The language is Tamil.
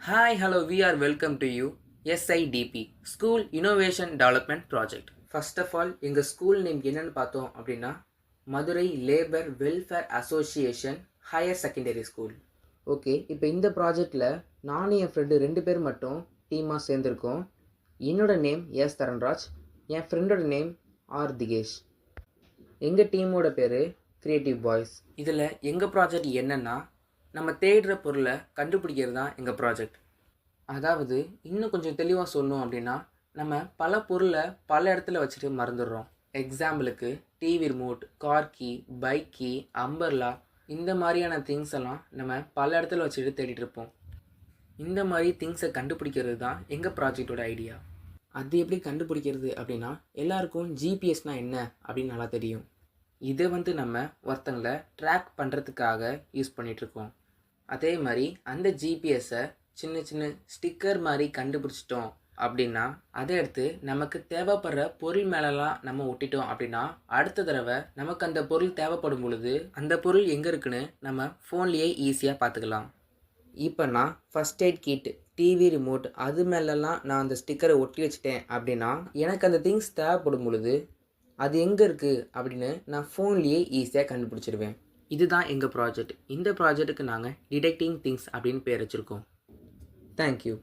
Hi, hello, we are welcome to you SIDP School Innovation Development Project. First of all, எங்கள் ஸ்கூல் நேம் என்னன்னு பார்த்தோம் அப்படின்னா Madurai labour welfare association higher secondary school. Okay, இப்போ இந்த ப்ராஜெக்டில் நானும் என் ஃப்ரெண்டு 2 பேர் மட்டும் டீமாக சேர்ந்துருக்கோம். என்னோட நேம் எஸ் தரண்ராஜ், என் ஃப்ரெண்டோட நேம் ஆர் திகேஷ். எங்கள் டீமோட பேர் கிரியேட்டிவ் பாய்ஸ். இதில் எங்கள் ப்ராஜெக்ட் என்னென்னா நம்ம தேடுற பொருளை கண்டுபிடிக்கிறது தான் எங்கள் ப்ராஜெக்ட். அதாவது இன்னும் கொஞ்சம் தெளிவாக சொல்லணும் அப்படின்னா நம்ம பல பொருளை பல இடத்துல வச்சுட்டு மறந்துடுறோம். எக்ஸாம்பிளுக்கு TV remote, car key, bike key, umbrella, இந்த மாதிரியான திங்ஸ் எல்லாம் நம்ம பல இடத்துல வச்சுட்டு தேடிட்டு இருப்போம். இந்த மாதிரி திங்ஸை கண்டுபிடிக்கிறது தான் எங்கள் ப்ராஜெக்டோட ஐடியா. அது எப்படி கண்டுபிடிக்கிறது அப்படின்னா எல்லாருக்கும் ஜிபிஎஸ்னால் என்ன அப்படின்னு நல்லா தெரியும். இதை நம்ம ஒருத்தங்களை ட்ராக் பண்ணுறதுக்காக யூஸ் பண்ணிகிட்ருக்கோம். அதே மாதிரி அந்த ஜிபிஎஸ்ஸை சின்ன சின்ன ஸ்டிக்கர் மாதிரி கண்டுபிடிச்சிட்டோம் அப்படின்னா அதை எடுத்து நமக்கு தேவைப்படுற பொருள் மேலெலாம் நம்ம ஒட்டிட்டோம் அப்படின்னா அடுத்த தடவை நமக்கு அந்த பொருள் தேவைப்படும் பொழுது அந்த பொருள் எங்கே இருக்குன்னு நம்ம ஃபோன்லேயே ஈஸியாக பார்த்துக்கலாம். இப்போ நான் first aid kit, TV remote அது மேலெலாம் நான் அந்த ஸ்டிக்கரை ஒட்டி வச்சுட்டேன் அப்படின்னா எனக்கு அந்த திங்ஸ் தேவைப்படும் பொழுது அது எங்கே இருக்குது அப்படின்னு நான் ஃபோன்லேயே ஈஸியாக கண்டுபிடிச்சிடுவேன். இதுதான் எங்கள் ப்ராஜெக்ட். இந்த ப்ராஜெக்ட்டுக்கு நாங்கள் டிடெக்டிங் திங்ஸ் அப்படின்னு பேர் வச்சுருக்கோம். தேங்க்யூ.